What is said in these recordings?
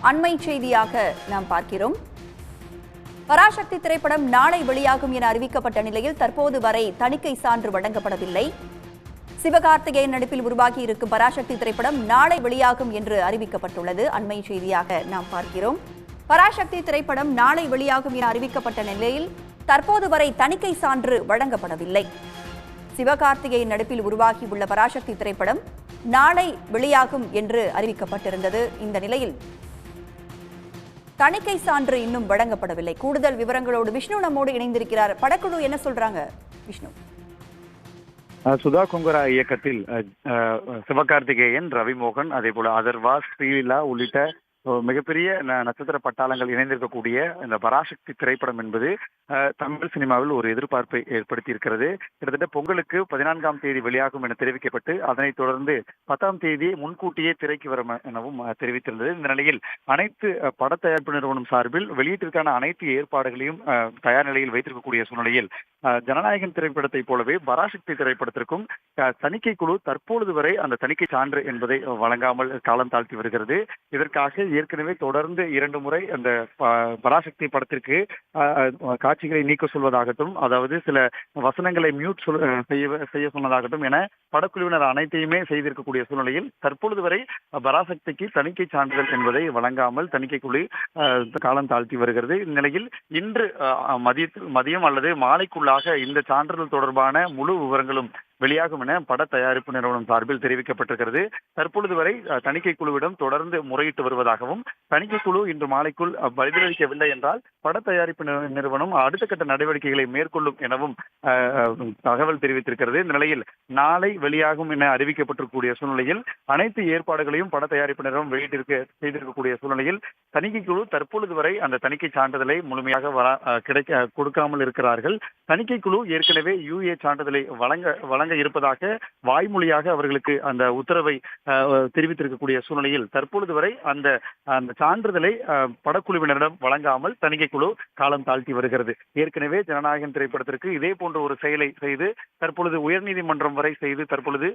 அண்மை செய்தியாக நாம் பார்க்கிறோம். பராசக்தி திரைப்படம் நாளை வெளியாகும் என அறிவிக்கப்பட்ட நிலையில் தற்போது வரை தணிக்கை சான்று வழங்கப்படவில்லை. சிவகார்த்திகேயன் நடிப்பில் உருவாகி இருக்கும் பராசக்தி திரைப்படம் நாளை வெளியாகும் என்று அறிவிக்கப்பட்டுள்ளது. அண்மை செய்தியாக நாம் பார்க்கிறோம். பராசக்தி திரைப்படம் நாளை வெளியாகும் என அறிவிக்கப்பட்ட நிலையில் தற்போது வரை தணிக்கை சான்று வழங்கப்படவில்லை. சிவகார்த்திகேயன் நடிப்பில் உருவாகியுள்ள பராசக்தி திரைப்படம் நாளை வெளியாகும் என்று அறிவிக்கப்பட்டிருந்தது. இந்த நிலையில் தணிக்கை சான்று இன்னும் வழங்கப்படவில்லை. கூடுதல் விவரங்களோடு விஷ்ணு நம்மோடு இணைந்திருக்கிறார். படக்குழு என்ன சொல்றாங்க விஷ்ணு? சுதா கொங்கரா இயக்கத்தில் சிவகார்த்திகேயன், ரவிமோகன், அதே போல அதர்வா, ஸ்ரீலீலா உள்ளிட்ட மிகப்பெரிய நட்சத்திர பட்டாளங்கள் இணைந்திருக்கக்கூடிய இந்த பராசக்தி திரைப்படம் என்பது தமிழ் சினிமாவில் ஒரு எதிர்பார்ப்பை ஏற்படுத்தி இருக்கிறது. கிட்டத்தட்ட பொங்கலுக்கு 14ஆம் தேதி வெளியாகும் என தெரிவிக்கப்பட்டு அதனைத் தொடர்ந்து 10ஆம் தேதி முன்கூட்டியே திரைக்கு வரும் எனவும் தெரிவித்திருந்தது. இந்த நிலையில் அனைத்து பட தயாரிப்பு நிறுவனம் சார்பில் வெளியீட்டிற்கான அனைத்து ஏற்பாடுகளையும் தயார் நிலையில் வைத்திருக்கக்கூடிய சூழ்நிலையில் ஜனநாயகன் திரைப்படத்தை போலவே பராசக்தி திரைப்படத்திற்கும் தணிக்கை குழு தற்பொழுது வரை அந்த தணிக்கை சான்று என்பதை வழங்காமல் காலம் தாழ்த்தி வருகிறது. இதற்காக ஏற்கனவே தொடர்ந்து 2 முறை அந்த பராசக்தி படத்திற்கு காட்சிகளை நீக்க சொல்வதாகட்டும், அதாவது சில வசனங்களை மியூட் செய்ய சொன்னதாகட்டும் என படக்குழுவினர் அனைத்தையுமே செய்திருக்கக்கூடிய சூழ்நிலையில் தற்பொழுது வரை பராசக்திக்கு தணிக்கை சான்றிதழ் என்பதை வழங்காமல் தணிக்கை குழு காலம் தாழ்த்தி வருகிறது. இந்நிலையில் இன்று மதியம் அல்லது மாலைக்குள்ளாக இந்த சான்றிதழ் தொடர்பான முழு விவரங்களும் வெளியாகும் என பட தயாரிப்பு நிறுவனம் சார்பில் தெரிவிக்கப்பட்டிருக்கிறது. தற்பொழுது வரை தணிக்கை குழுவிடம் தொடர்ந்து முறையிட்டு வருவதாகவும், தணிக்கை குழு இன்று மாலைக்குள் பதிலளிக்கவில்லை என்றால் பட தயாரிப்பு நிறுவனம் அடுத்த கட்ட நடவடிக்கைகளை மேற்கொள்ளும் எனவும் தகவல் தெரிவித்திருக்கிறது. இந்த நிலையில் நாளை வெளியாகும் என அறிவிக்கப்பட்டிருக்கக்கூடிய சூழ்நிலையில் அனைத்து ஏற்பாடுகளையும் பட தயாரிப்பு நிறுவனம் செய்திருக்கக்கூடிய சூழ்நிலையில் தணிக்கை குழு தற்பொழுது வரை அந்த தணிக்கை சான்றிதழை முழுமையாக கொடுக்காமல் இருக்கிறார்கள். தணிக்கை குழு ஏற்கனவே UA சான்றிதழை வழங்க இருப்பதாக வாய்மொழியாக அவர்களுக்கு அந்த உத்தரவை தெரிவித்திருக்கக்கூடிய சூழ்நிலையில் தற்பொழுது வரை அந்த சான்றிதழை படக்குழுவினரிடம் வழங்காமல் தணிக்கை குழு காலம் தாழ்த்தி வருகிறது. ஏற்கனவே ஜனநாயகன் திரைப்படத்திற்கு இதே போன்ற ஒரு செயலை செய்து தற்பொழுது உயர்நீதிமன்றம் வரை செய்து தற்பொழுது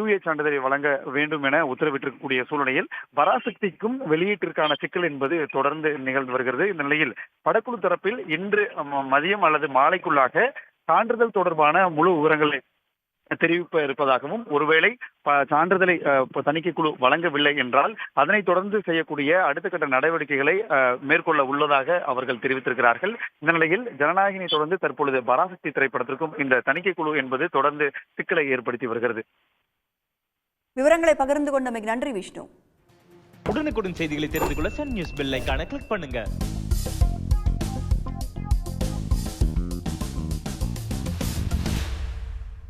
UA சான்றிதழை வழங்க வேண்டும் என உத்தரவிட்டிருக்கக்கூடிய சூழ்நிலையில் பராசக்திக்கும் வெளியீட்டிற்கான சிக்கல் என்பது தொடர்ந்து நிகழ்ந்து வருகிறது. இந்த நிலையில் படக்குழு தரப்பில் இன்று மதியம் அல்லது மாலைக்குள்ளாக சான்றிதழ் தொடர்பான முழு விவரங்களை தெரிவிப்ப இருப்பதாகவும், ஒருவேளை சான்றிதழை தணிக்கை குழு வழங்கவில்லை என்றால் அதனை தொடர்ந்து செய்யக்கூடிய அடுத்த கட்ட நடவடிக்கைகளை மேற்கொள்ள உள்ளதாக அவர்கள் தெரிவித்திருக்கிறார்கள். இந்த நிலையில் ஜனநாயகனை தொடர்ந்து தற்பொழுது பராசக்தி திரைப்படத்திற்கும் இந்த தணிக்கை குழு என்பது தொடர்ந்து சிக்கலை ஏற்படுத்தி வருகிறது. விவரங்களை பகிர்ந்து கொண்டமைக்கு நன்றி விஷ்ணு. உடனுக்குடன் செய்திகளை தெரிந்து கொள்ள சன் நியூஸ் பெல் ஐகானை கிளிக் பண்ணுங்க.